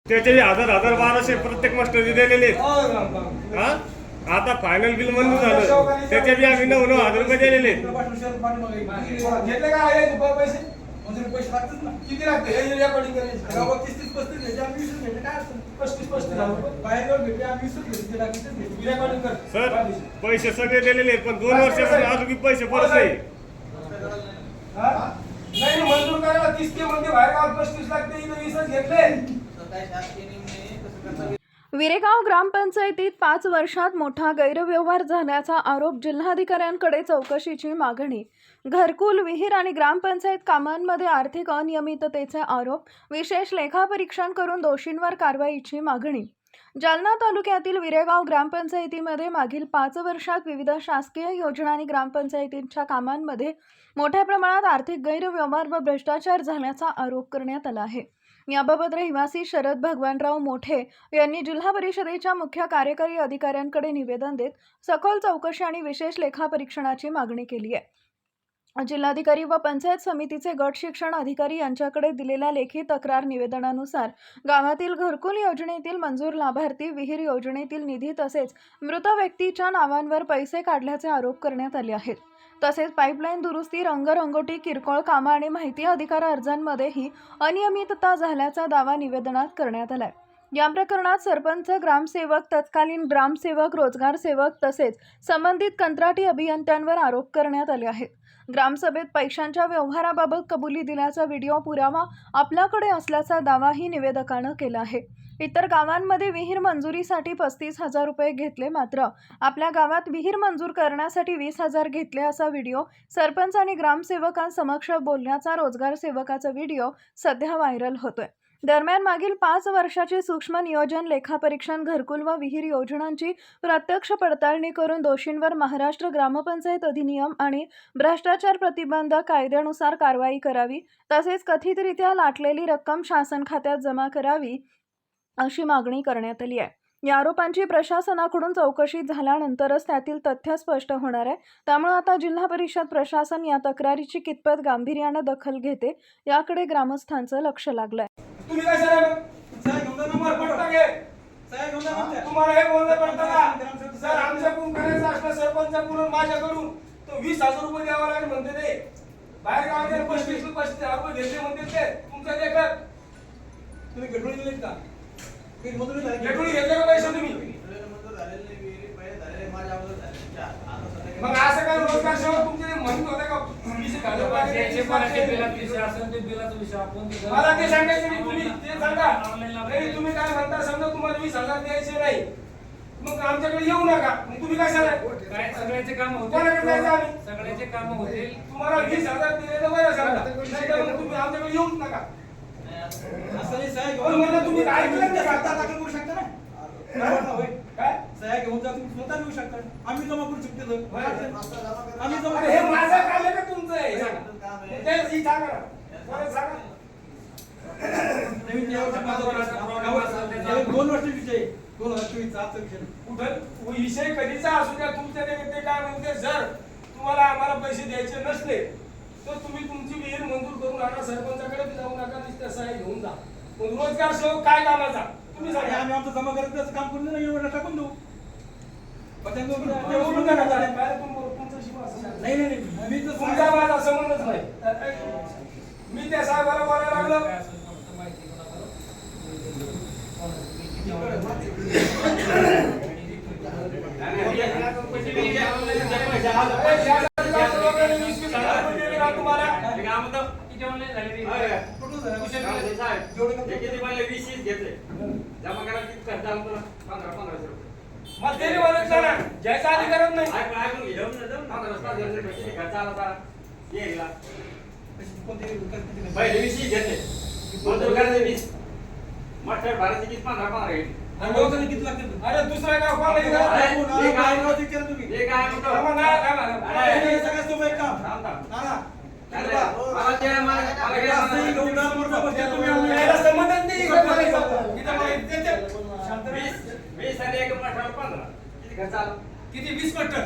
त्याचे 1200 प्रत्येक मास्टरचे दिलेले हा आता फायनल बिल मंजूर झालं त्याचे बी आम्ही 9,000 रुपये दिलेले घेतले का पैसे मंजूर पैसे लागतात ना किती लागते हे रेकॉर्डिंग करायचं 30-35 घ्यायचे आम्ही 20 घ्यायचे काय असेल 35 बाहेर जाऊन भेटले आम्ही 20 घ्यायचे लागते रेकॉर्डिंग कर सर पैसे सगळे दिलेले पण 2 वर्षापासून अजून पैसे परत नाही नाही मंजूर करायला 30 के म्हणजे बाहेर गावात 35 लागते इथं 20 घेतले. विरेगाव ग्रामपंचायतीत 5 वर्षात मोठा गैरव्यवहार झाल्याचा आरोप जिल्हाधिकाऱ्यांकडे चौकशीची मागणी घरकुल विहीर आणि ग्रामपंचायत कामांमध्ये आर्थिक अनियमिततेचे आरोप विशेष लेखापरीक्षण करून दोषींवर कारवाईची मागणी जालना तालुक्यातील विरेगाव ग्रामपंचायतीमध्ये मागील 5 वर्षात विविध शासकीय योजना आणि ग्रामपंचायतींच्या कामांमध्ये मोठ्या प्रमाणात आर्थिक गैरव्यवहार व भ्रष्टाचार झाल्याचा आरोप करण्यात आला आहे. याबाबत रहिवासी शरद भगवानराव मोठे यांनी जिल्हा परिषदेच्या मुख्य कार्यकारी अधिकाऱ्यांकडे निवेदन देत सखोल चौकशी आणि विशेष लेखापरीक्षणाची मागणी केली आहे. जिल्हाधिकारी व पंचायत समितीचे गट शिक्षण अधिकारी यांच्याकडे दिलेल्या लेखी तक्रार निवेदनानुसार गावातील घरकुल योजनेतील मंजूर लाभार्थी विहीर योजनेतील निधी तसेच मृत व्यक्तीच्या नावांवर पैसे काढल्याचे आरोप करण्यात आले आहेत. तसेच पाईपलाईन दुरुस्ती रंगरंगोटी किरकोळ कामं आणि माहिती अधिकार अर्जांमध्येही अनियमितता झाल्याचा दावा निवेदनात करण्यात आलाय. या प्रकरणात सरपंच ग्रामसेवक तत्कालीन ग्रामसेवक रोजगार सेवक तसेच संबंधित कंत्राटी अभियंत्यांवर आरोप करण्यात आले आहेत. ग्रामसभेत पैशांच्या व्यवहाराबाबत कबुली दिल्याचा व्हिडिओ पुरावा आपल्याकडे असल्याचा दावाही निवेदकानं केला आहे. इतर गावांमध्ये विहीर मंजुरीसाठी 35,000 रुपये घेतले मात्र आपल्या गावात विहीर मंजूर करण्यासाठी 20,000 घेतले असा व्हिडिओ सरपंच आणि ग्रामसेवकांसमक्ष बोलण्याचा रोजगार सेवकाचा व्हिडिओ सध्या व्हायरल होतोय. दरम्यान मागील 5 वर्षाचे सूक्ष्म नियोजन लेखापरीक्षण घरकुल व विहीर योजनांची प्रत्यक्ष पडताळणी करून दोषींवर महाराष्ट्र ग्रामपंचायत अधिनियम आणि भ्रष्टाचार प्रतिबंधक कायद्यानुसार कारवाई करावी तसेच कथितरित्या लाटलेली रक्कम शासन खात्यात जमा करावी अशी मागणी करण्यात आली आहे. या आरोपांची प्रशासनाकडून चौकशी झाल्यानंतरच त्यातील तथ्य स्पष्ट होणार आहे. त्यामुळे आता जिल्हा परिषद प्रशासन या तक्रारीची कितपत गांभीर्याने दखल घेते याकडे ग्रामस्थांचं लक्ष लागलंय. तुम्ही काय सर नंबर पडता घे तुम्हाला हे बोलणं पडतं का सर आमच्याकडून करायचं असलं सरपंचाकडून माझ्याकडून तो 20,000 रुपये द्यावा लागेल म्हणते ते बाहेर गावात 35,000 रुपये घेतले म्हणते ते तुमच्या देखत तुम्ही घेतून दिलेत का घेतून घेतले का पैसे तुम्ही मग असं काय रोजगार सेवक तुमचे म्हणत होते का मला ते सांगायचं नाही तुम्ही ते सांगा नाही तुम्ही काय म्हणता समजा तुम्हाला 20,000 द्यायचे नाही मग आमच्याकडे येऊ नका मग तुम्ही काय सांगा सगळ्याचे काम होते सगळ्याचे काम होतील तुम्हाला 20,000 दिले तर बरं सांगा नाही तर मग तुम्ही आमच्याकडे येऊच नका असं नाही साहेब म्हणलं तुम्ही काय केलं ते खाता दाखल करू शकता ना काय सह्या घेऊन जा तुम्ही स्वतः घेऊ शकता आम्ही जमा करू शकतो आम्ही जमा हे माझं काम आहे का तुमचं आहे सांगा ते ही सांगा बरं सांगा नवीन दोन वर्ष विषय 2024 चा विषय कुठं विषय कधीचा असू द्या तुमच्या ते काय म्हणते जर तुम्हाला आम्हाला पैसे द्यायचे नसले तर तुम्ही तुमची विहीर मंजूर करून आणा सरपंचाकडे जाऊ नका नुसतं सह्या घेऊन जा. मग रोजगार सेवक काय कामाचा तुम्ही सांगा आम्ही आमचं जमा करत काम करून नाही एवढं टाकून देऊ नाही मी तर तुमचा माझा संबंधच नाही मी त्या साहेबाला बोलायला लागलो मग ते बोलायचं ना ज्याचा अधिकार नाही अरे दुसरा गाव किती 20 मटर